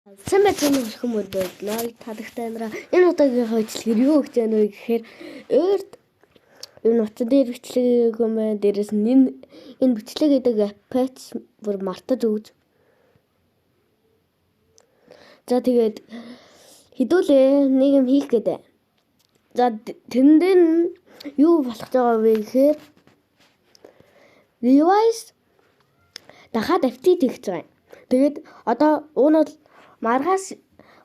Сайн байцгаана уу хүмүүс таадагтай амира энэ удаагийн хойчлогэр юу гэж байна вэ гэхээр энэ утсан дээр бичлэг юм байна. Дээрээс нь энэ бичлэг гэдэг аппач бүр мартаж өгч. За тэгээд хэдүүлээ нэг юм хийх гэдэг. За тэрнээ юу болох байгаа вэ гэхээр revise дахиад апдейт хийж байгаа. Тэгээд одоо уунууд маргаас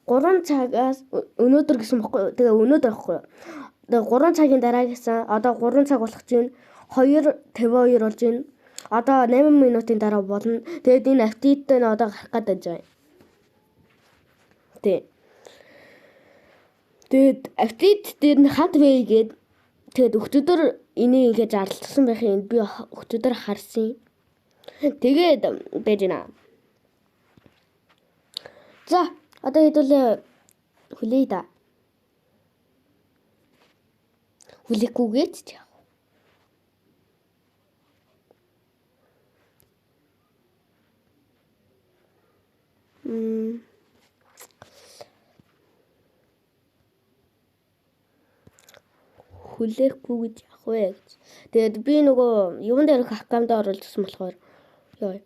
3 цагаас өнөөдөр гэсэн бохгүй. Тэгээ өнөөдөр байхгүй. Тэгээ 3 цагийн дараа гэсэн одоо 3 цаг болох чинь 2:52 болж байна. Одоо 8 минутын дараа болно. Тэгээд энэ апдейттэй нь одоо гарах гэдэг байна. Тэгээд апдейт дээр нь хад вэ гээд тэгээд өчигдөр энийг ингэж арлцсан байхын би өчигдөр харсан. Тэгээд байж байна. За одоо хэдүүлээ хүлээе да. Хүлээхгүйгээд ч яах вэ? Хүлээхгүй гэж яах вэ гэж. Тэгээд би нөгөө юун дээр аккаунт оруулсан болохоор ёо.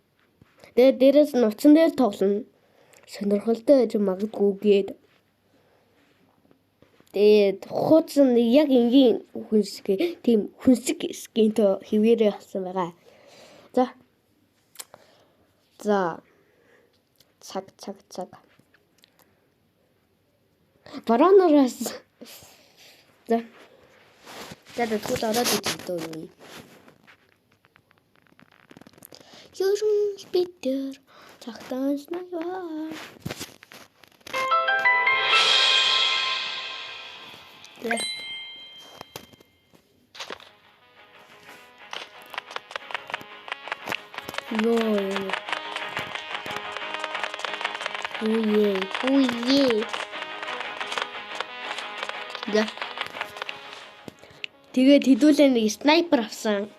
Тэгээд дээрээс нуцсан дээр тоглоно. Сонирхолтой байж магадгүй гээд. Тэгээд хуучин яг энгийн хүнсэг тийм хүнсэг скинтэй хэвээрээ болсон байгаа. За. Цаг. Бараанараас. За. Тэгээд түл ороод идэв үү? Ёрон битэр цагтаанч наваа. Уе. Да. Тэгээд хэдүүлээ нэг снайпер авсан.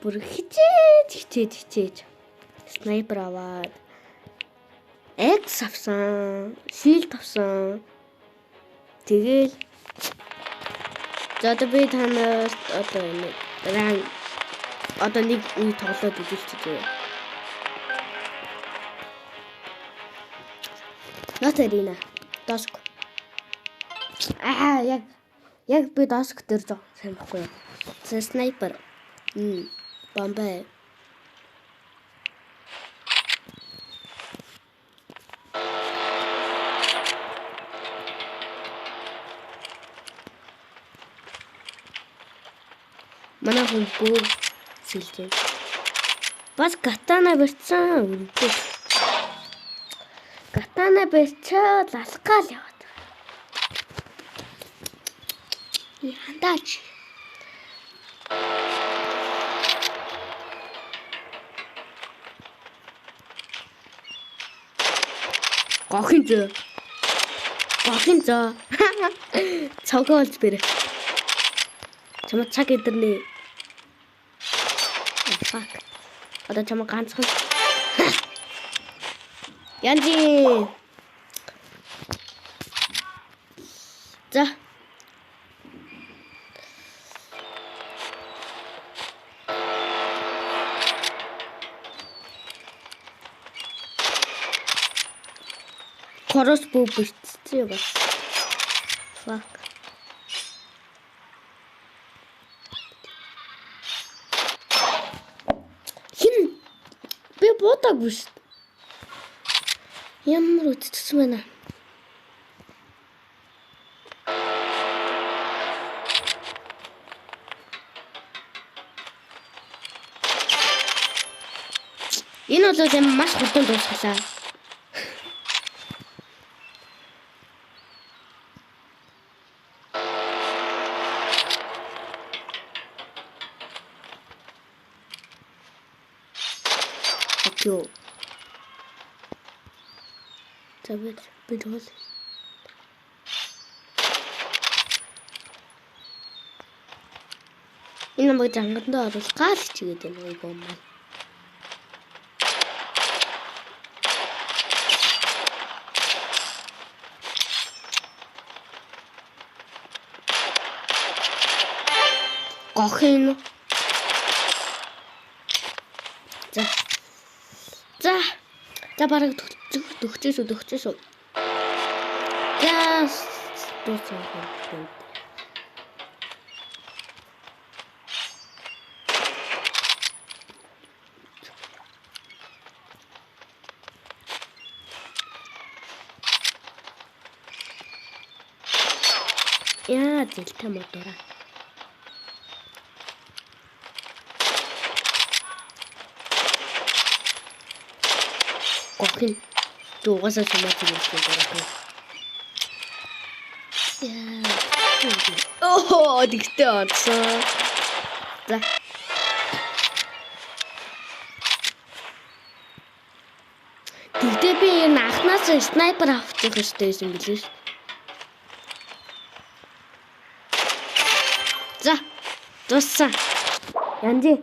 Бүр хичээж. Снайпер аваад X авсан, shield авсан. Тэгэл одоо би танаас одоо нэг үе тоглоод үзүүлчихье. Натарина доск. Яг би доск дээр зоо сайн баггүй. Снайпер. Бомбай. Манай хүн бүр сэлжээ. Бас катана барьсан. Катана барьчаад алхаал яваад. Хандаач. Гохин зөө. Цогоолж бэрэ. Чамд цаг идэрнэ. Fuck. Одоо чамд ганцхан. Янжи. За. Хорос буу битцээ бас. Fuck. Би бодоогүй шүү дээ. Ямар үтчихсэн байна. Энэ бол маш хурдан дуусгалаа. Yo. Забэт бидгол. Энэ мод жангандаа орвол гал хичгээд байна уу юм. Гохин. За. За бараг төгчөөсөө. За дуусах. Яа зэлтэй мотора. Гохин. Дугасаа сумаач юм байна. Оо, дигтэй орсон. За. Тэгтээ би энэ анхнаас снайпер авчих хэрэгтэй юм билээ. За. Дууссан. Янди.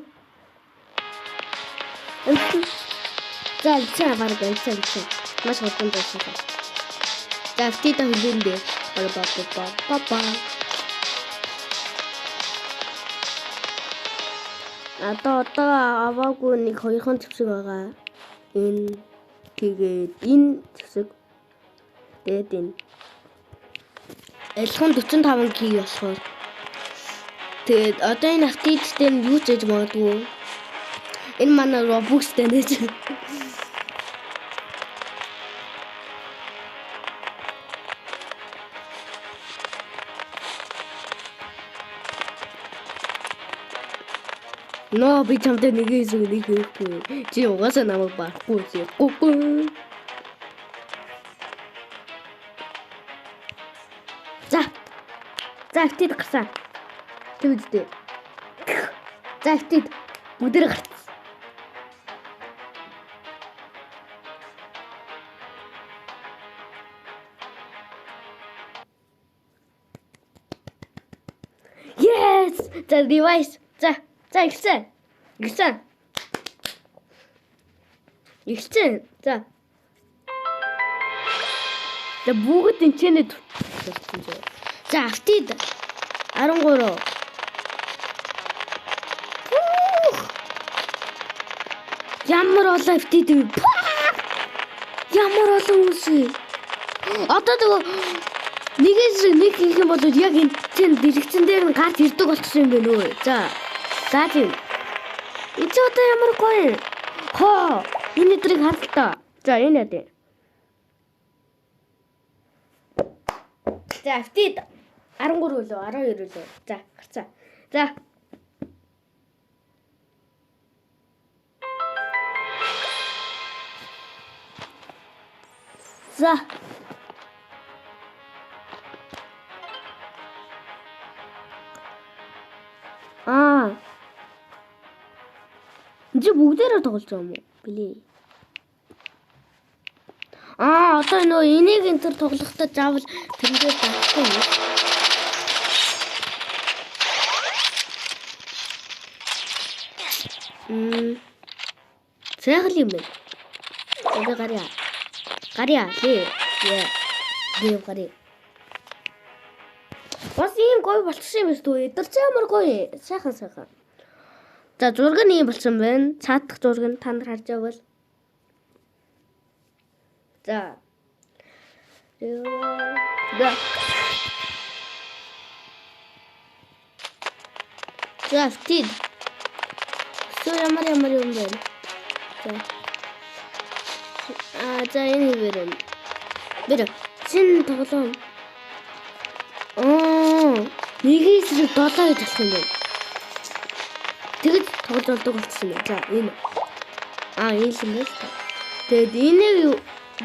За, чаа бараг энэ. Маш хурдан дууссан. За, тита хөлөндөө. Папа. Одоо аваагүй нэг 2хон зэвсэг байгаа. Энэ тэгээд энэ зэвсэг. Тэгээд энэ. Айлхан 45 кг болохоор. Тэгээд одоо энэ автидтэй нь юу ч хийж магадгүй. Энэ манай Robux-тэй нэж. Но би чамтай нэг хийхгүй. Чи угаасаа намайг барахгүй чи. За. Актив гарсан. Тэгвэл за актив бүдэр гарсан. Yes! За device. За ихсэн. За. За бүгд энчэнэ. За автид 13. Ямар олон автид вэ? Ямар олон үсэ. Одоо тэгээ нэгээс нэг хийх юм бол яг энэ дэлгэцэн дээр нь гарч ирдэг болчихсон юм байна өө. За тийм. Эцэг одоо ямар гоё. Хоо, энэ өдрийг харлаа. За энэ яа. За автид 13 үлээ 12 үлээ. За гарцаа. За. Энд бүгдээрээ тоглож байгаа юм уу? Билээ. Одоо нөө энийг энэ төр тоглохдоо заавал тэрнээ байхгүй юм. Сайхан юм байна. Одоо гарья. Лээ гарья. Бас ийм гоё болчихсон юм биш үү? Эдэрч ямар гоё. Сайхан. За зураг нь ийм болсон байна. Цаадах зураг нь та нар харж байвал. За. За автид. Ямар юм бэ? За энэ хэрэг. Бэр. Чин тоглоом. Нэгээс 7 гэж болсон юм байна. Тэгэж тоглож болдог болсон юм. За энэ. Энэ л юм байна. Тэгэд энийг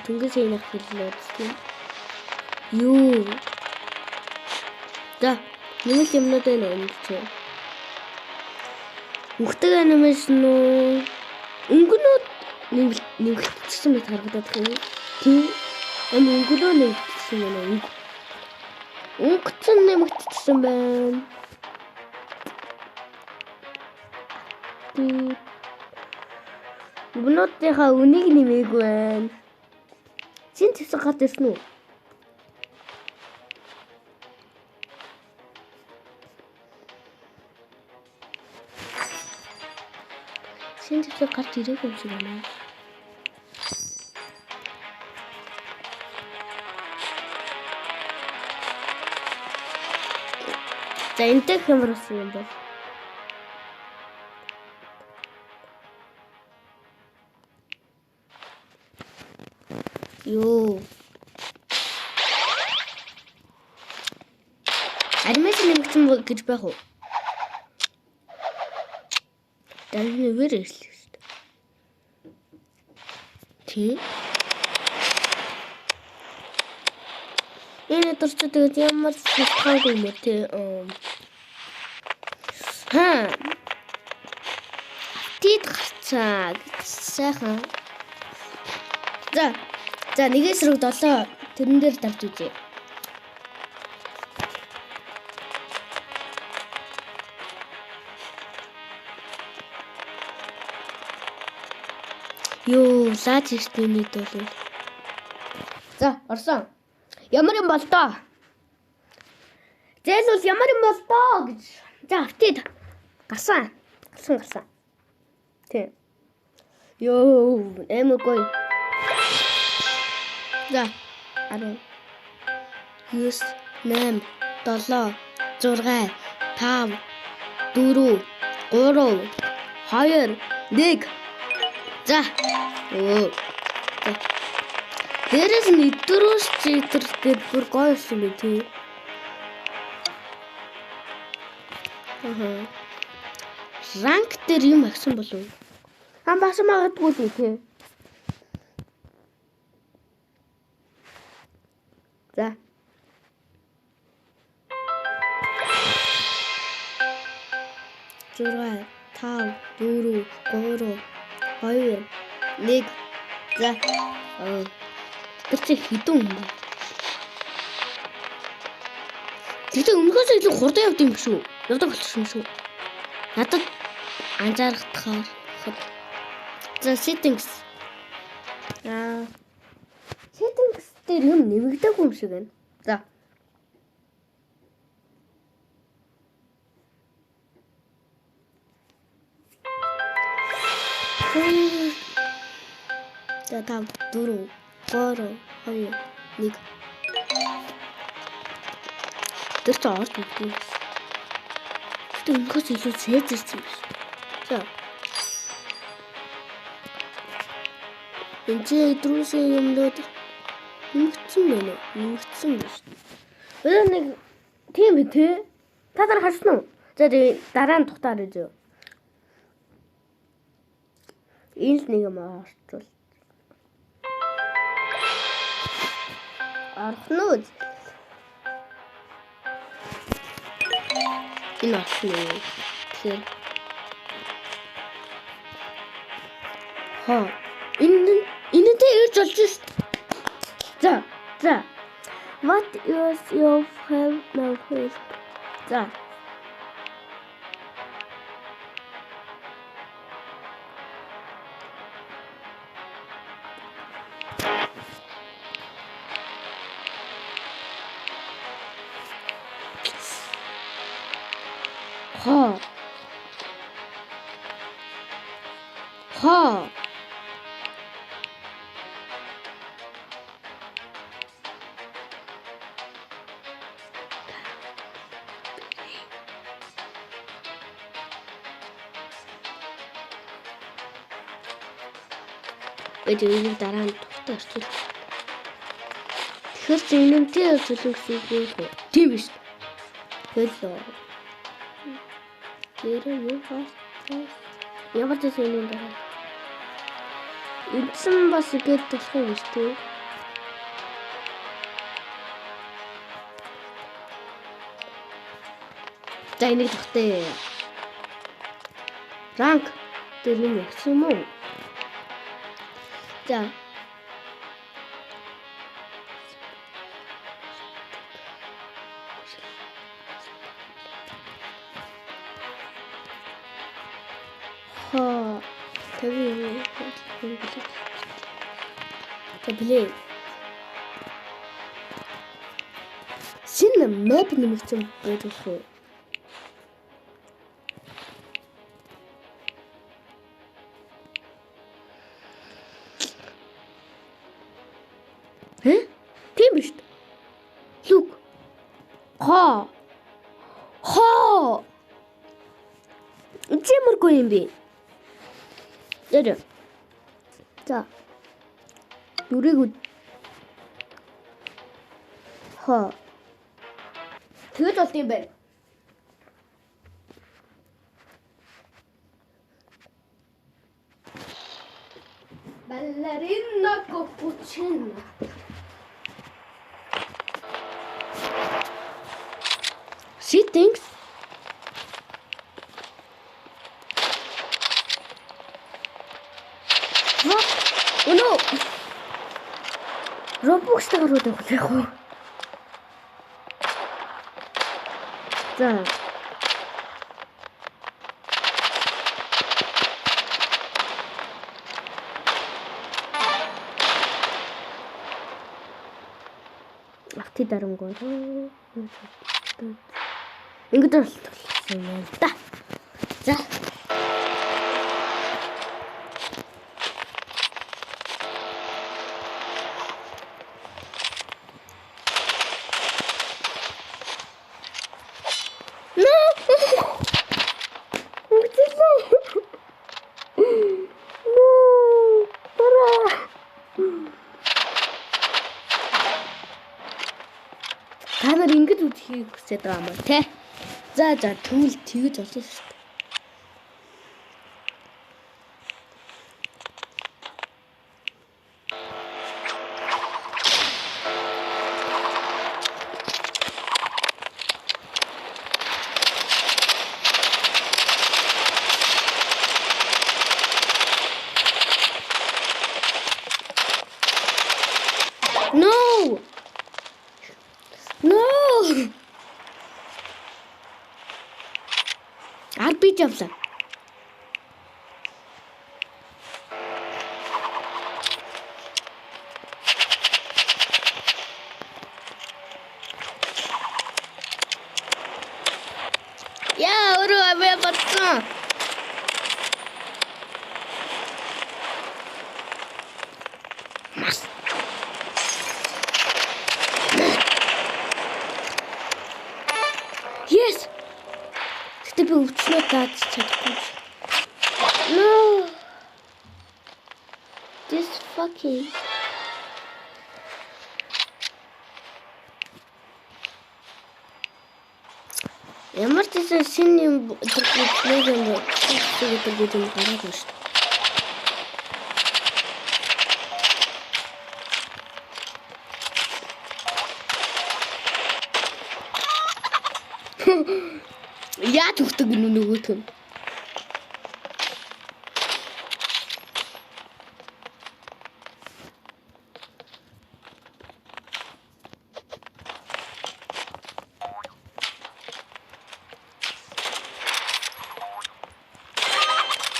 түнгээс энэ хэллээ тийм. Юу. За нэг юмнууд байна энэ чинь. Ухтаг анимашн уу? Өнгөнүүд нэмэгдсэн мэт харагдаад байна. Тийм. Өнгөнөө нэмэгдсэн байна. Өнгөцөн нэмэгдсэн байна. Өнөөдрийнхаа үнийг нэмээгүй байна. Чин тэсэг гад ирсэн үү? нэмэгдэл гарч ирээгүй юм шиг байна. За энтэй хэмэр болсон юм бол. Ёо. Анимашн нэмэгдсэн гэж байх уу? Дайны вэр ирсэн шүү дээ. Тий. Энэ дурчд тэгээд ямар шалтгаангүй юм бэ тий. Тид гарцаа сайхан. За нэгээс рүү 7 тэрэн дээр давж үзье. Ёо, лаач ихтэйний дөл. За, орсон. Ямар юм бол тоо? Зээл бол ямар юм бол тоо гэж. За, автид. Гарсан. Тий. Ёо, эмэр гоё. За, 10 9 8 7 6 5 4 3 2 1. За. Оо. Дээрээс нь идрүүс читэр дээр бүр гоё юм бэ тий. Ранк дээр юм агсан болов. Бас магадгүй л тий. За. Зураг 5 4 3 2 1. За. Тэр чи хідэн юм бэ? Тэгтээ өмнөхөөс илүү хурдан явд юм шүү. Явдаг болчихсон юм шүү. Надад анзаарахтахаар. За settings. Settings дээр юм нэмэгдээгүй юм шиг байна. За. За 5 4 3 2 1. Тэр ч орж ирсэн. Тэ өнөхөөс илүү цээжсэн юм шиг. За. Энд идрүүсээ юмнууд нэмэгдсэн байна уу? Нэмэгдсэн байна шүү. Өөр нэг тийм ээ те. Та нар харсан уу? За дараа нь тухтаар гэж. Энэ л нэг юм орчвол. Архнууд. Энэ орчны. Тэгэхээр энэтэй ирж болж шүү. За. What is your favorite? За. Ха. Эдгээр дараа нь тухтай орчуул. Тэгэхээр чи энэнтэй орчуулсан гэсэн үг үү? Тийм биш. Хэлээ. Ямар ч юм даа. Эндсэн бас игээд болох юм шүү дээ. За энийг тогтъё. Ранк дээр юм ягсан юм уу? За. Блин. Сильно мэп нэмэгдсэн байдаг уу? Тийм биш. Лүг. Хоо. Чимэргүй юм би. Яа. За. Нүрийг хоо. Тэгэж болт юм байна. Ballerina cappuccino. She thinks what? Oh no! Robux тагарууд явах яг уу. За. Авти дарангуй. Ингэж болсон юм да. За. Та нар ингэж үтхийг хүсэж байгаа юм те. За тэгвэл тэгэж олсон шүү дээ. Арби явлаа. Яа, өөрөө аваа батсан. Yes. Гэтэ би өвчнөө даад чадахгүй. No. This fucking ямар ч гэсэн шинэ юм төлөвлөж юм гараад байна шүү дээ. Яаж өгдөг нөгөөт юм.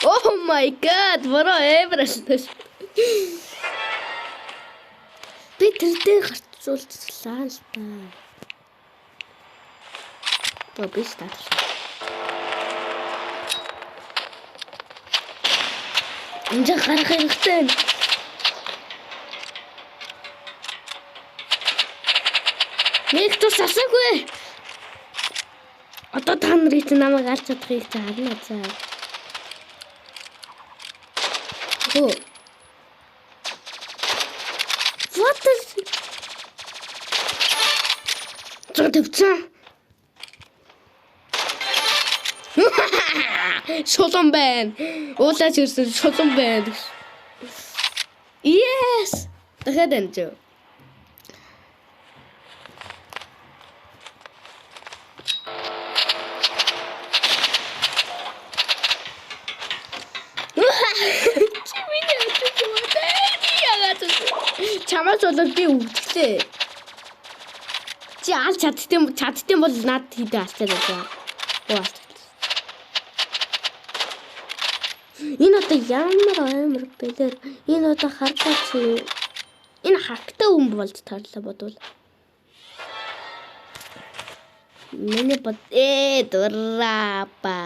Oh my god, бара эврэш. Би тэрдээ гарцуулсан л та. То биш та. Энд гарах хэрэгтэй. Нэг тус асаагүй. Одоо та нарыг намайг алж чадахыг харна заа. Oh. What is Зодөвцөн. Шолон байна. Уулаач ирсэн шолон байна. Yes. Дахиад энэ. Чамаас болоод би өвдөлээ. Чи аль чаддсан бол над хийдэ алцаад байна. Оо. Энэ одоо ямар амар бэлэр. Энэ одоо хартаач. Энэ хартаа хүн болж тарлаа бодвол. Миний бод дурапа.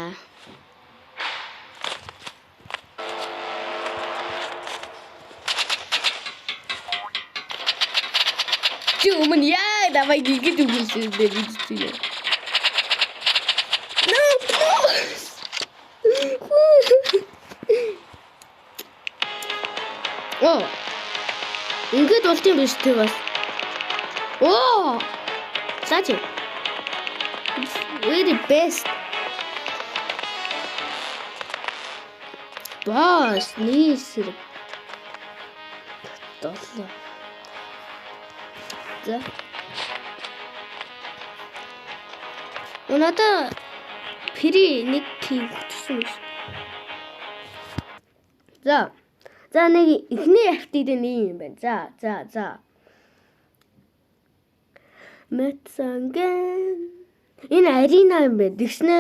Чи өмнө яа давай гигэж өгсөн дээ бид чинь. No. Оо. Ингээд болт юм биш үү бас. Оо. Сач. Very best. Бас нийсэр. Толлоо. За. Өнөөдөр фри нэг тийм хүчсэн юм. За. За нэг ихний автид нэг юм байна. За. Мэдсанген. Энэ арена юм байна. Тэгснэ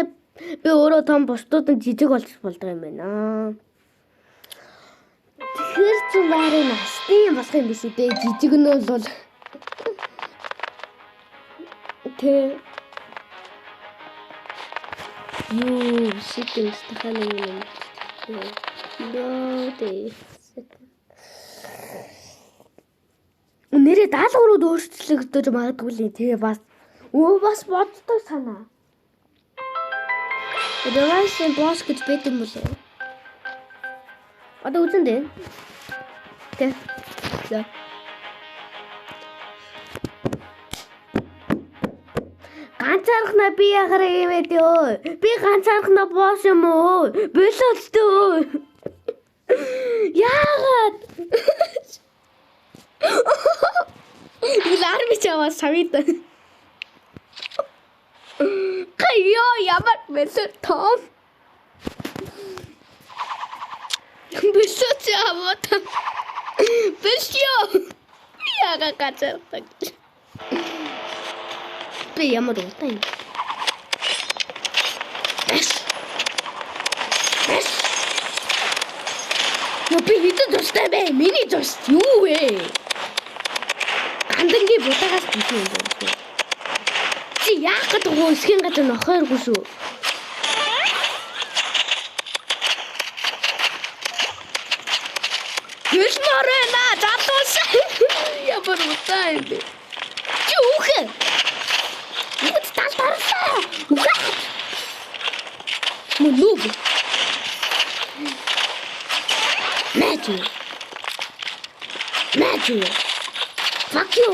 би өөрөө том бусдууд нь жижиг болж болдог юм байна. Тэгэхээр ч баарыг настын болох юм биш үү дээ. Жижиг нь бол тэ юу шигтэй стаханы юм. Нөө нэрээ даалгаврууд өөрчлөгдөж магадгүй л тэгээ бас боддог санаа. Дэвайсэн босс гэж бэдэм болов. Одоо үзэн дээ. Тэ. За. Ганцаархнаа би ягараа юм ээ. Би ганцаархнаа босс юм уу? Болоод төө. Яагаад? Илар бичава савита. Кайё ямар мессер том. Бисоч авата. Бисё. Яга кацэртаг. Би ямар утаа юм. Би хэдэн тустай бэ? Миний тус юу вэ? Андангийн бутагаас битээ юм байна. Чи яах гэдэг вэ? Эсхийн газар нохооргүй шүү. Юус морена, затус. Ямар утаа юм бэ? Чи үхэ. Юу талтарсаа? Үхэ. Мөнөг. Magic. Fuck you.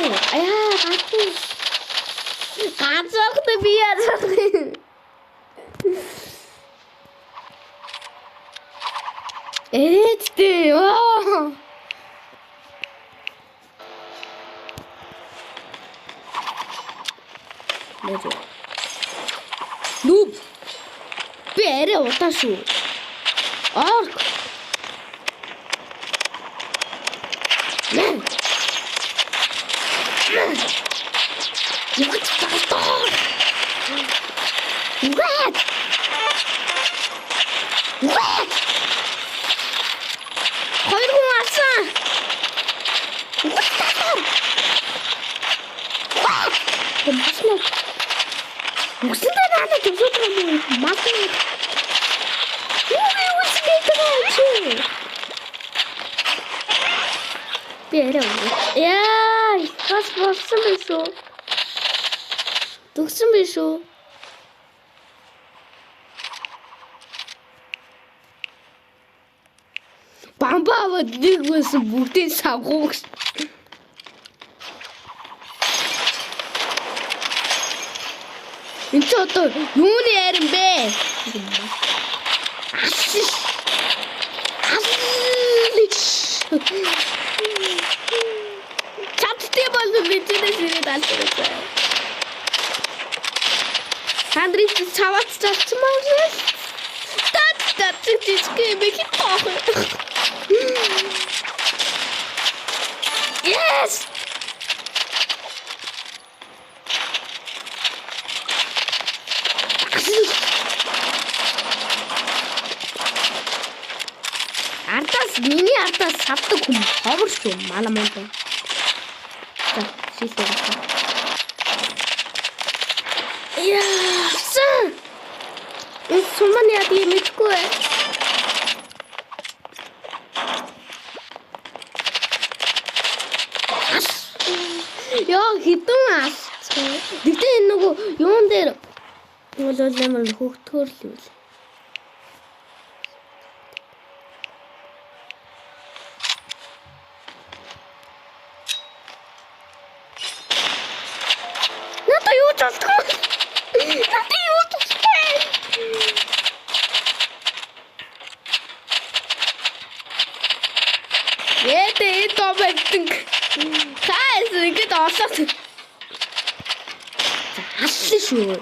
Ganzach the beer. It's the Magic. Noob. Pere otashu. Orc. What the fuck? What? Хоёр хүн алсан. What the fuck? What? Мөсөнд надад төгсөж байгаа юм. Мас. Юу үстэй. Пэрэ. Яа, бас болсон биш үү? Төгсөн биш үү? Бамбаа нэг байсан бүгдээ савгууг. Энд ч одоо юуны ярин бэ? Чаттэй болов биднээс ирээд алдарсан. Андрей цаваад цацмаа. Тат чичгээ би хитох. Yes. Миний ардаас савдаг хүн ховор шүү маламаа. За шийдээ. Яасан. Суман яа тийм мэдгүй. Яа хитэн ас. Тэгтээ энэ нөгөө юун дээр бол амар хөгтгөр л юм. Надад юу ч болдгоо. Надад юу ч болдгоо. Яа томэтэн. Хайс ингэж олоод. Аллаа шүү.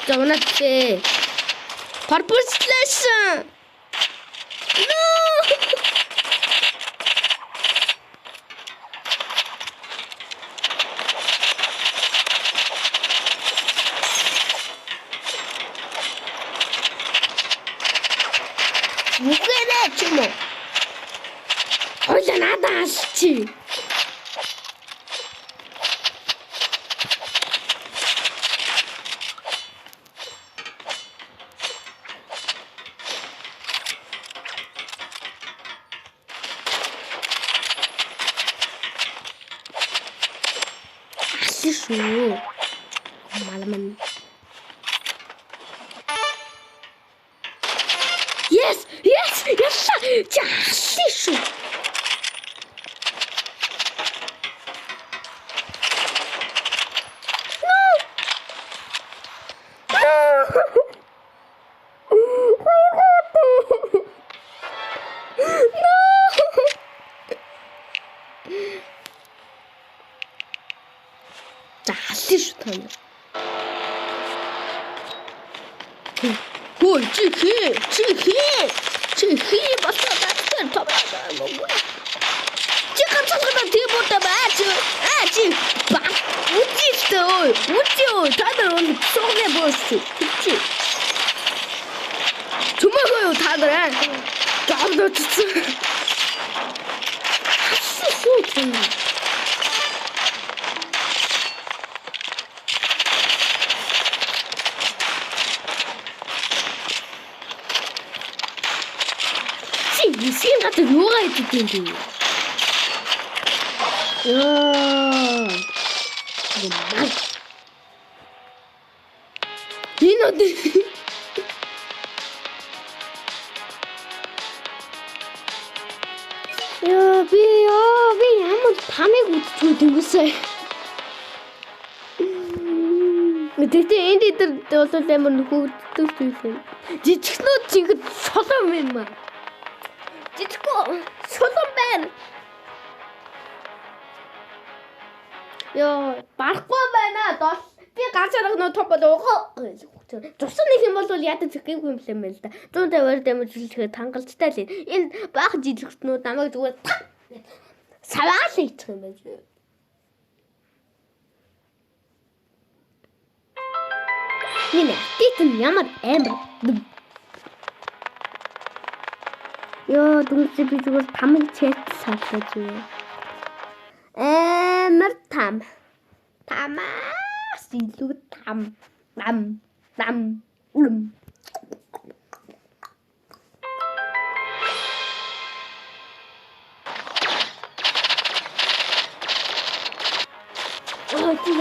Зогнотээ. Purposeless. No. Нүгээрээ ч юм уу. Хойлоо надад алчи. Алшшүү. Маламан. Yes, ясса. Алшшүү. Алшшүү тань. Ой, чихи басаа томаа мөн. чихацгаа тиймүүдээ баач. Чи ба. Үгүй тадар он суугаа босч. Чи. Чумаагүй тадар. Гавдчихсан. Алшшүү тань. Син гад юугаа хийдэг юм бэ? Яа. Энэ би ямар тамиг үтгүүд ингэсэй. Тэгтээ энд дээр бол амар нөхөддөг юм. Жижигнүүд чигэд солон юм аа. Жижиггүй солон байна. Яа, барахгүй байна. Би гарч арга нөө том болоо. Зурсан нэг юм бол ядаж гээгүй юм л л да. 150-аар дамж хэлэхэд хангалттай л. Энэ баах жижигчнүүд намайг зүгээр саваал хийчих юм байна. Энэ титэн ямар амар. Яа, дүнсээ би зүгээр тамиг чэт саалгаж юу. Амар там. Тамаас илүү там. Нам.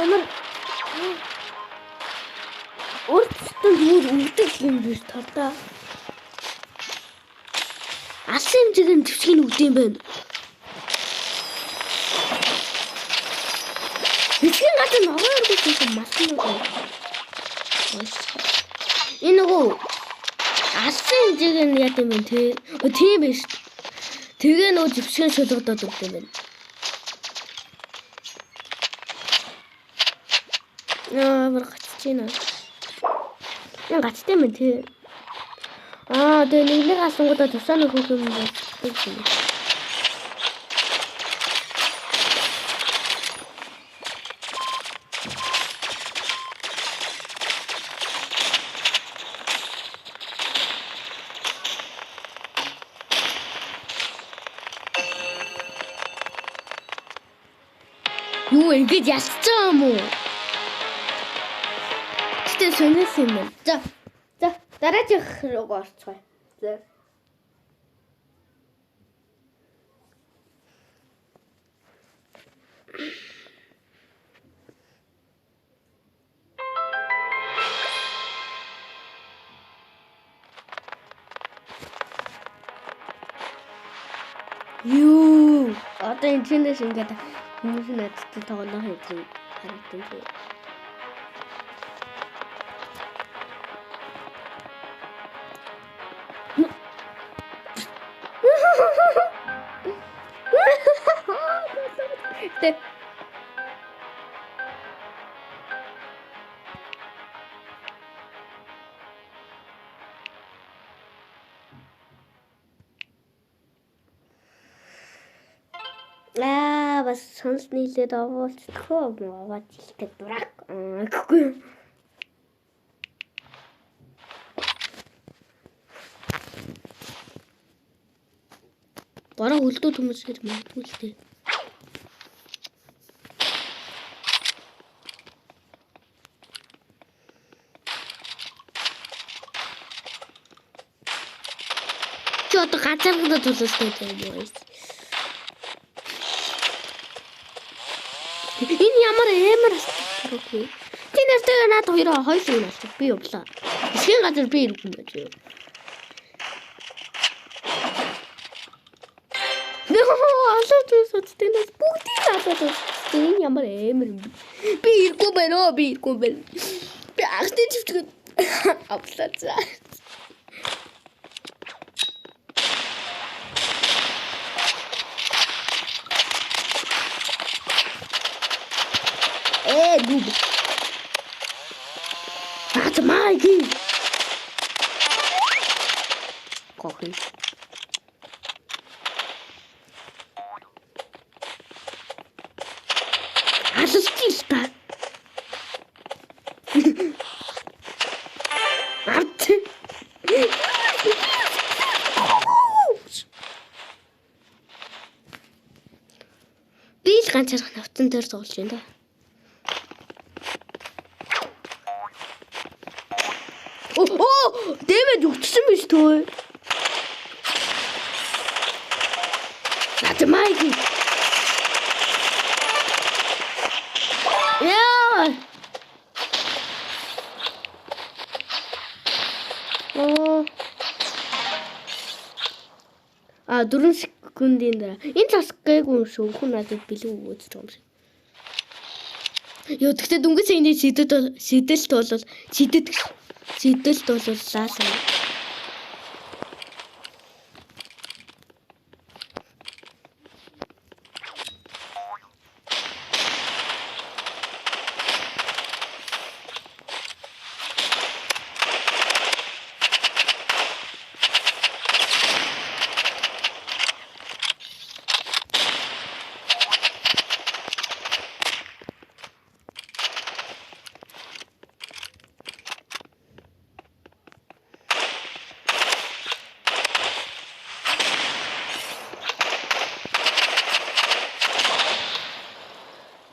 Ямар өөртөө юу өгдөг юм биш та. Алсын хэмжээний төвчгийн өгд юм байна. Бичгийн гадаа ногоон өргөсөн малын нөгөө. Энэ нөгөө алсын хэмжээний яд юм бэ те. Тийм биш. Тэгээ нөгөө төвчгийн шулгадаад өгд юм байна. Яа, гацчихна. Яа, гацтай юм те. Тэгээ нэг асуугуудаа тусаа нөхөх юм байна. Юу ингэж ясцсан юм уу? Тэ сонирс юм байна. За дараачих руу орцгоё. За. Одоо энэ чинээс ингээд хүмүүс надтай тоглох юм харагдсан. Бас сонс нийлээд овоолцдохоо мовоод хэлдэг дурак. Гэхгүй. Бараа хөлдөө хүмүүс хэрэг магадгүй л дээ. Чи одоо ганцаархнаа төлөөстэй юм уу? Энэ ямар амар асуухгүй. Чи нартай наад хоёроо хоёул юм асуу. Би явлаа. Эсхийн газар би ирэх юм байж юу. Асуутээс бүгдийг асуусан. Энэ ямар амар юм. Би ирэхгүй байна. Би ахтай чивчгээд авлаа. Google. That's my key. Coffee. That's a steel star. Please can't just have to do something. Дэвэд өгсөн биз төө. Натмайги. Яа. А 4 секундын дараа. Энэ цас гээгүй юм шүү. Хүн надад бэлэн өгөөд байгаа юм шиг. Ёо тэгтээ дүнгийн саяны сэдэлт бол лаасан.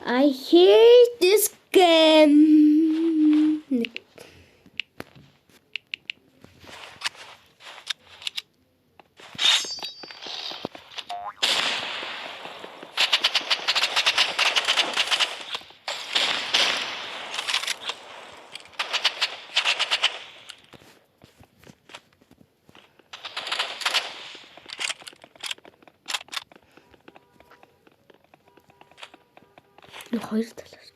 I hate this game. Хоёр талаас.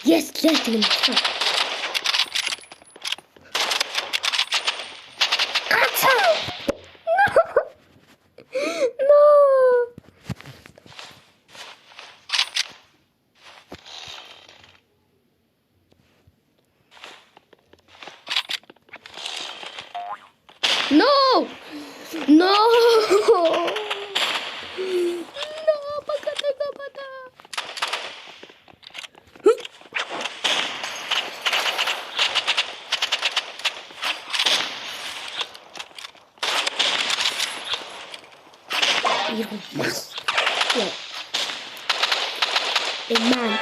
Yes, let's go. No! No! No, pagkatagabata. You must get a man.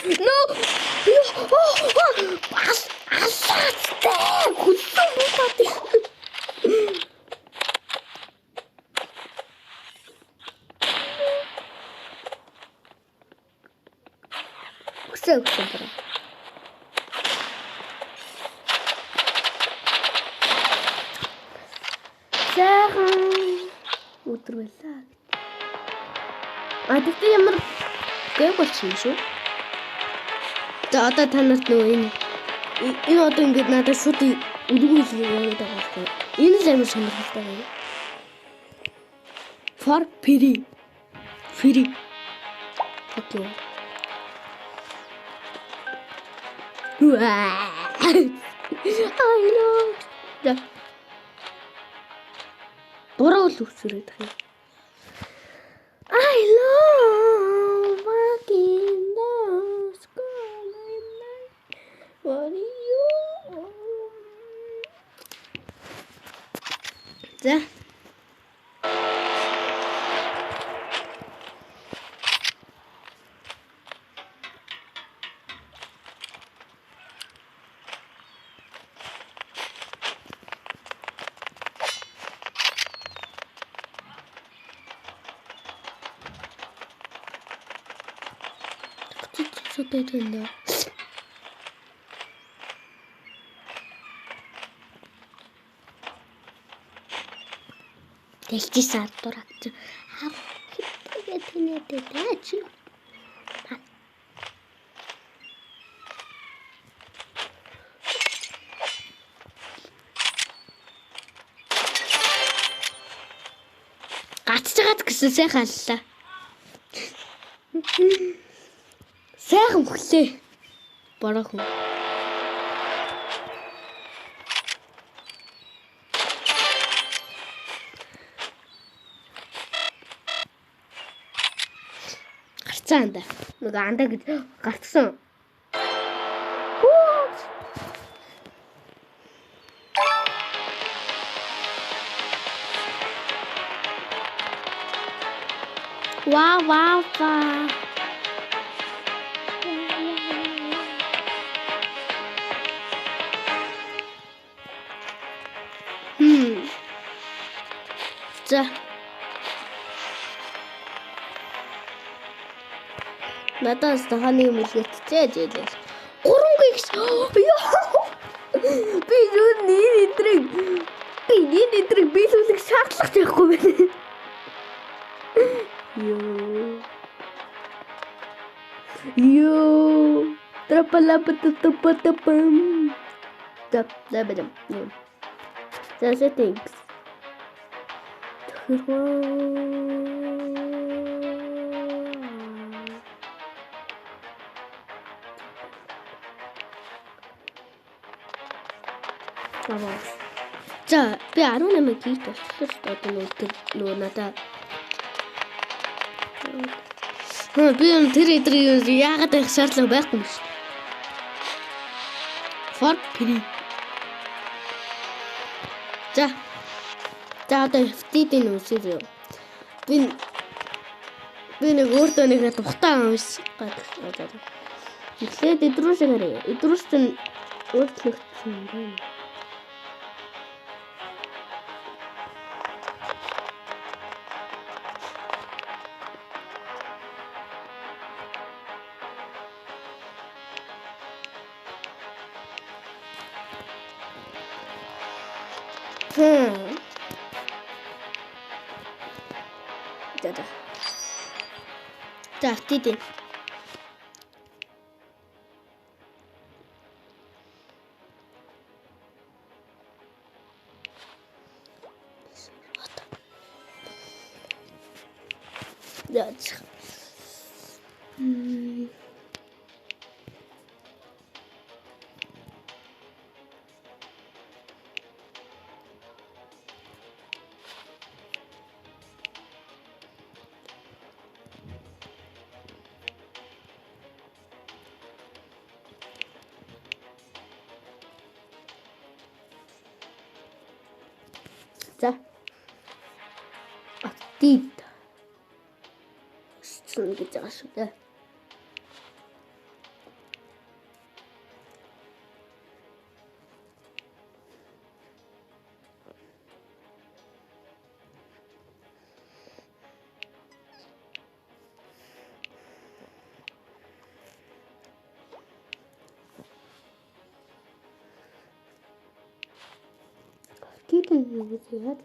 No. Асаатай. Хүлсэн буудаад. Өсөө bara. Сайхан өдөр байлаа. Тэгтээ ямар гээ болчихсон шүү. За одоо та нарт нөгөө энэ одоо ингэж надад шууд үлгүүл яваад байгаа байхгүй. Энэ л амар сонирхолтой байна. For free. Окей. I know. Да. Буруу л үсрээд байгаа юм. I love walking the skyline. What are you? За. Что это да? Дэлхий саатураад хав хипгээд тэнэтэй даач. Гацчаад гэсэн сайхан аллаа. Сайхан хөглөө. Бороохон. Гарцаа анда. Нөгөө андаа гэж гарцсан. Вау. За. Надаас таханы юм үлгэцтэй жийлээ. 3 гигс. Би юу нэтрийг биелүүлэх шаардлага байхгүй байна. Yo. Trapalapatapatapam. Dabadam. The settings. За би 18 гигт болчихлоо шүү дээ. Одоо нөгөө надаа би тэр эдрийг яагаад байх шаардлага байхгүй юм шүү. For free. За одоо FT-ийн үсэр юу. Би нэг өөртөө нэг тухтай юмс гадаг. Эхлээд идрүүс гараа. Идрүүс нь өөрчлөгдсөн юм байна. За тийм. That's За. Актив. Sun гэж байгаа шүү дээ. яа.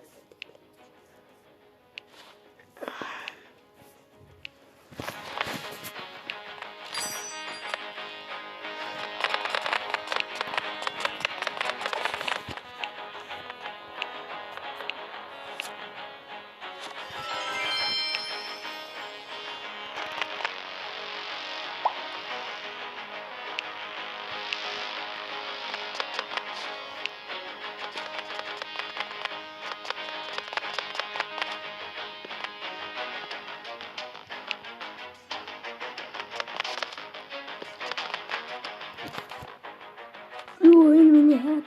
Юу энэ миний хаад.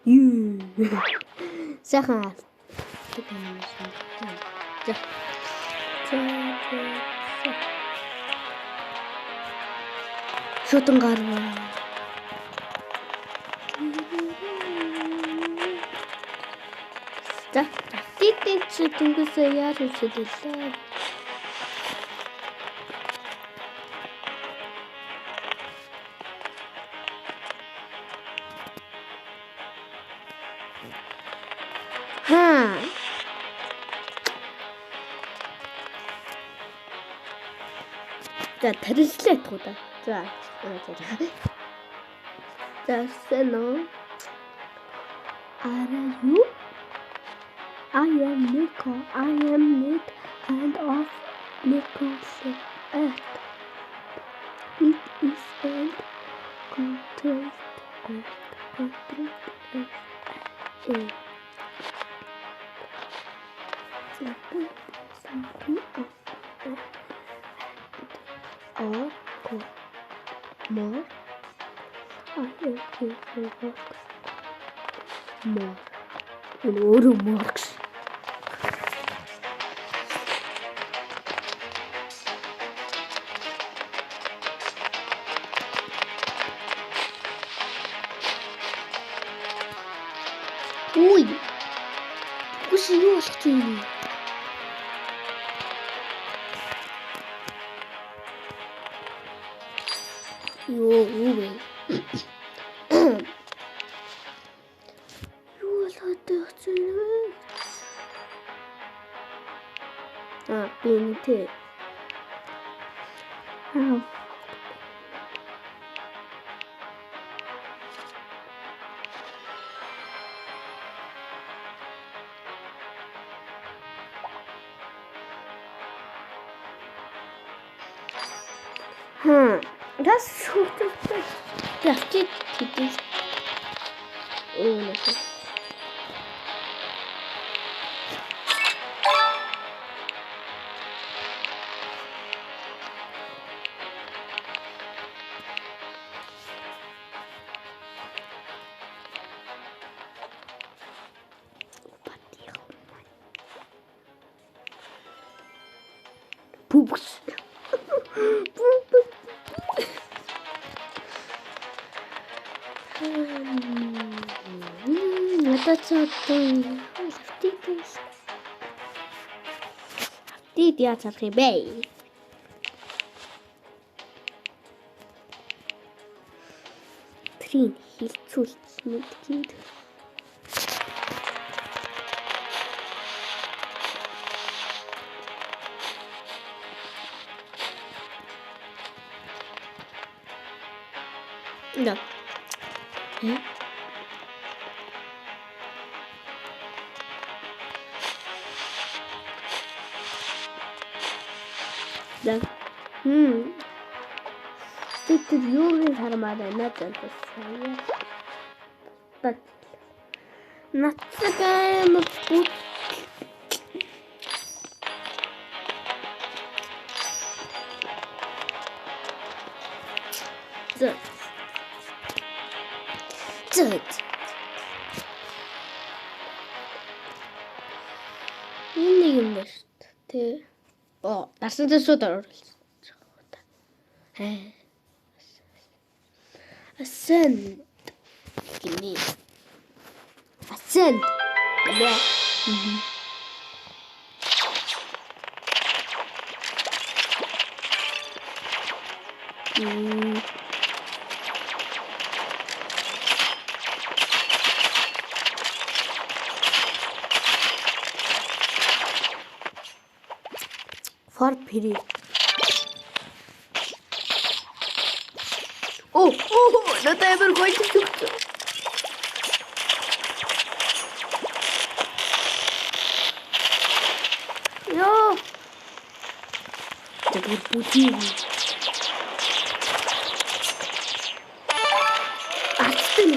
Юу. Сайхан. Шутан гарваа. За, тэтэн чи тэнгисээ яаж үсэлээ. За, тарилслаа ятгуу да. За. За, сэнэ. Are you? I am Nico. I am Nick and of Nico's Earth. It is and contrast or more. I am here more. In order marks. Ui! Кушай юу болох ч юм. Юу вэ? Юу болоод байгаа юм? Бинтэ. Das шүтээ. Яцчи тийм. Оо. Пупс. That's a thing. Did you have to be? Трин хилцүүлж мэдгээд. Да. Да. Ты юуны хармаарай надад байна. Бат. Нацгаа мөт. За. Энэ юм байна шүү дээ. Дарсан төсөөд оруулсан. Асан. Гинэ. Асан. Гинэ. For free. Oh, надад амар гоё юм. Ёо. Тэр бүдий. Ачтэн.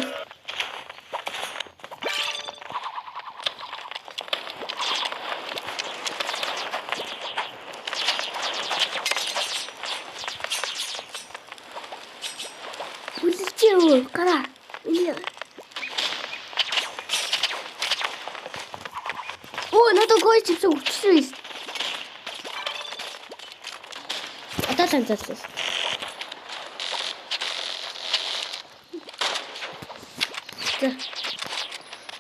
Бүлчээ гара. Оо, надад гоё чипс өгчихсэн. Одоо танцуулсан.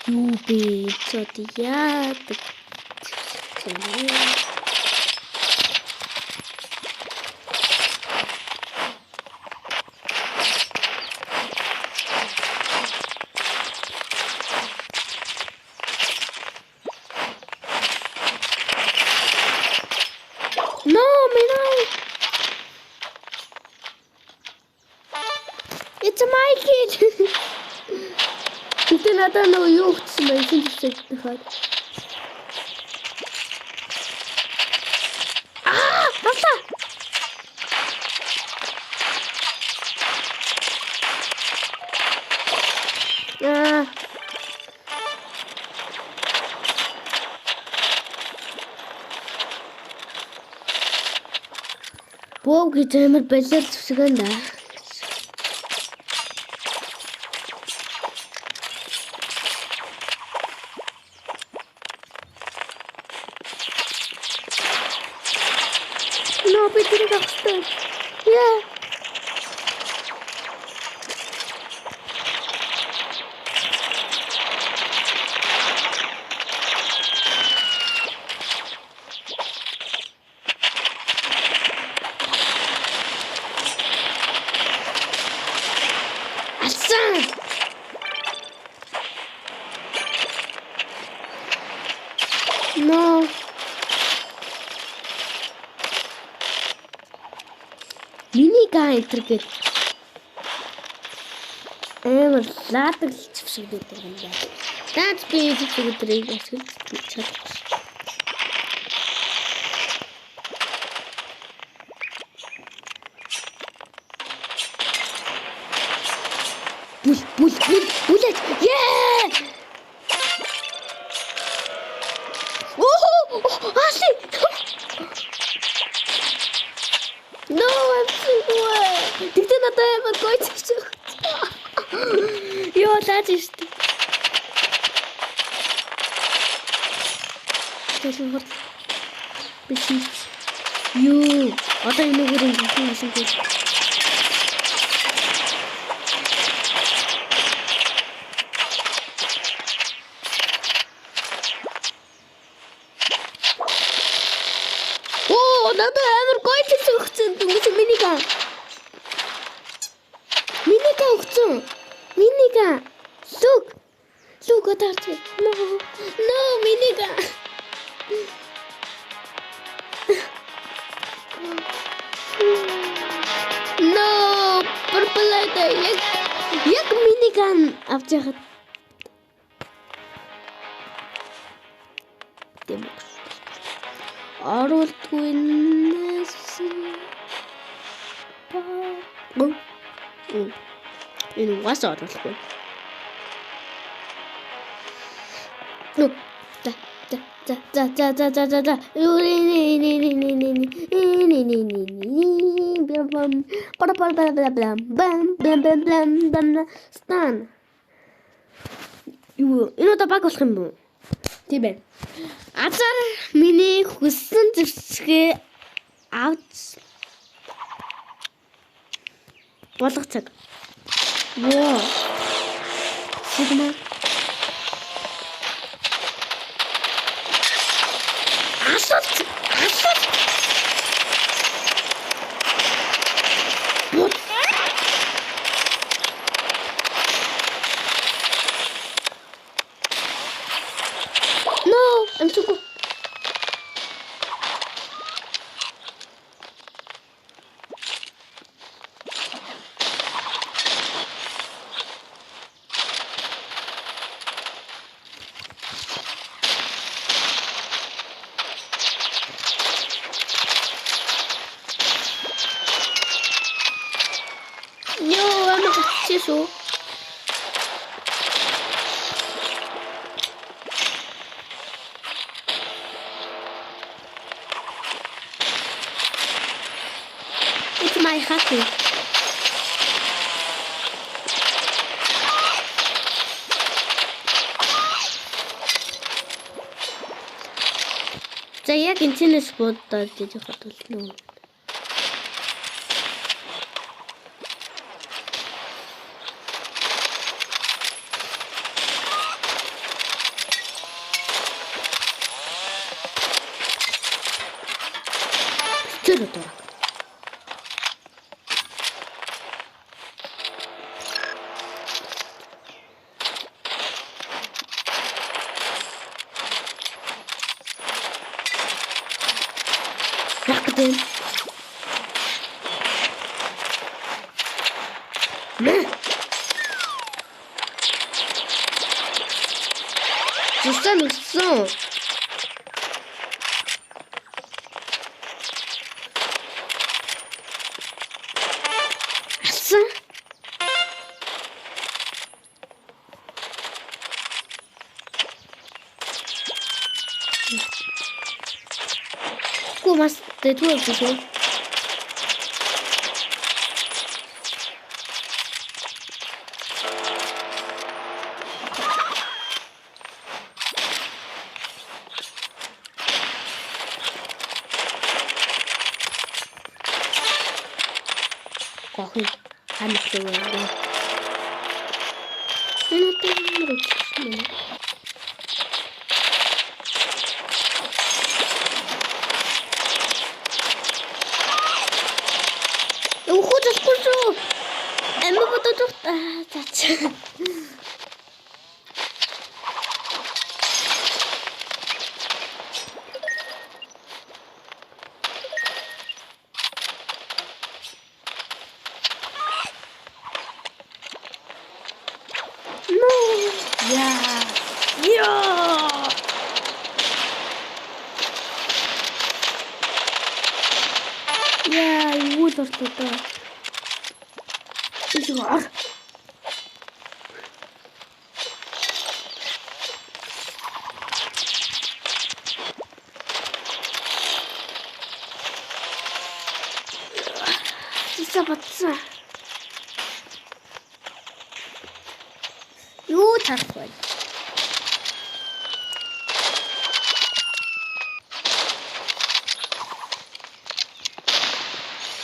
Юу бэ? Цод яадаг. No, Minai. It's my kid. Kita nata no юу гэсэн байх юм бэ? Бата. Бог гэж амар балер зүсгэн да. No, bitte nicht. Yeah. No. Миний гай энтергээд амар лаадаг шиг байдаг юм байна. Наад би өдрийг ашиглаж чадахгүй. Бүлээд. Yeah! Аси. No, I'm so good. Тэгтээ надад амар гоё чивч. Ёо, лаач шүү. Тэсвэр. Биши. Юу, одоо энэ нүгэрийн хийсэн гэж. Надад амар гоё чивч өгсөн. Түнс минига. Минига өгсөн. Минига. Лук атарч. No, минига. No, purple яг минига авч яхад. Дэмэс. Оруултгүй нэс. Энэ was оруулахгүй. Ну. За. Стан. Юу, энэ удаа баг болох юм бүү? Тийм ээ. Азар миний хүссэн зэвсгээ авч болох цаг. Воо. Сигма. Асуух. I'm so good. Йоо, ама гацчихсон. It's my happy. За яг энэчнээс бодоод диж хатуулна уу? Тэр удаа. Яагаад нэ? Үсэн. Асан? Mas de tudo isso. Corre, tá me pegando. Eu não tenho notícia. Скажу. Мы вот тут. Ну, я его что-то. Изгар. Забаться. Юу тарахгүй.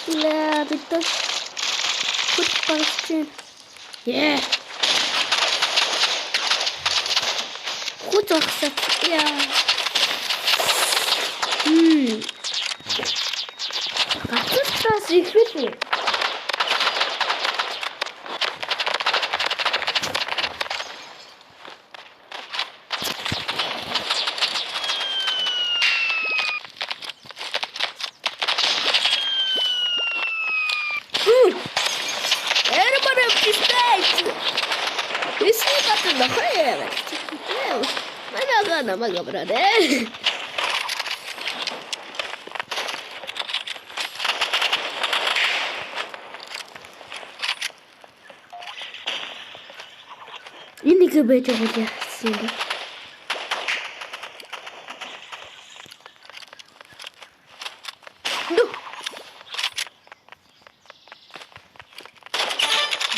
Ля, битээ. Подпалчен. Хутагсаа. Гацчихсан ихвэлээ. Намайг брате. Энийг байж байгаа юм.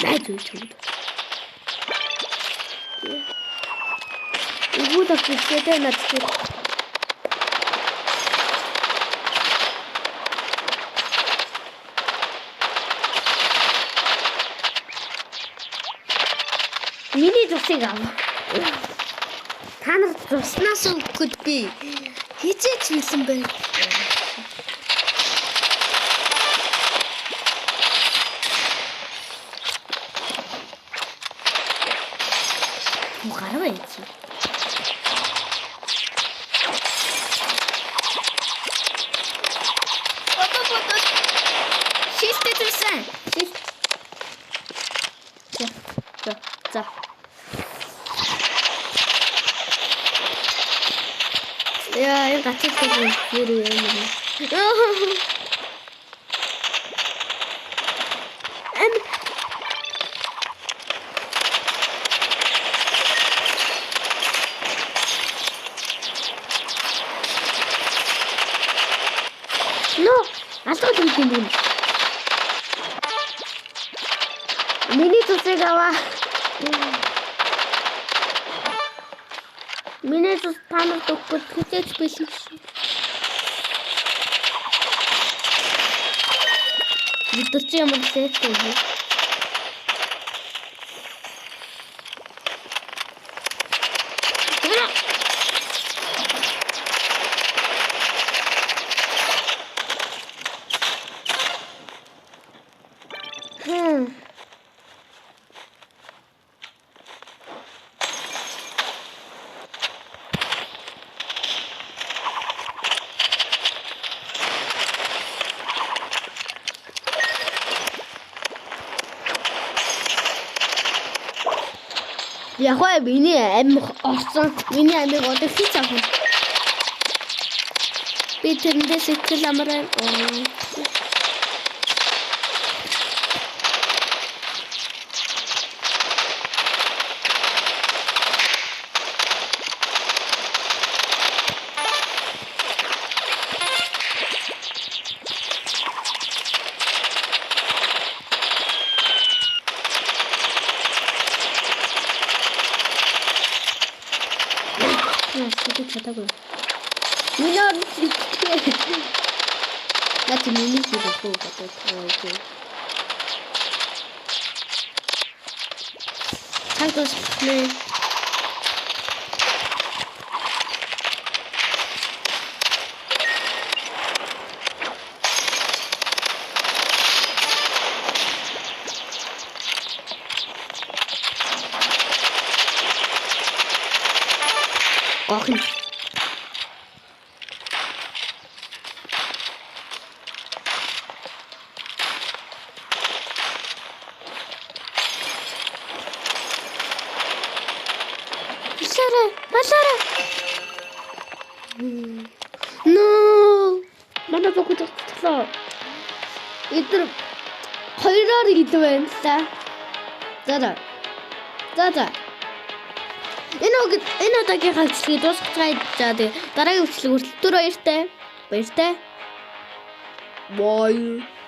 Найд үгүй. Игуда кусэдэ надчи. Миний зүсийг ав. Та нар туснаас өгөхөд би хизээч хэлсэн байна. Гараа яач. За. Я гацчихсан юм. Миний цусыг аваа. Миний цус танарт өгөхгүй хэзээ ч бэлэн шүү. Бид чи ямар зэтэй вэ? Яг нь миний амиг орсон. Миний амиг одоо хийж авах. Би тэрэндээ сэтгэл амраа. чадаагүй. Миний наад миний хийх үү бодож байгаа. Цаатас плей. Охин. Башара. No. Манай богд тогтлоо. Эдгээр хоёроор идэх байна та. За. Энэ удаагийн хавцлыг дуусгацгаая. За тэгээ дараагийн хавцлыг хүртэл түр баяртай. Bye.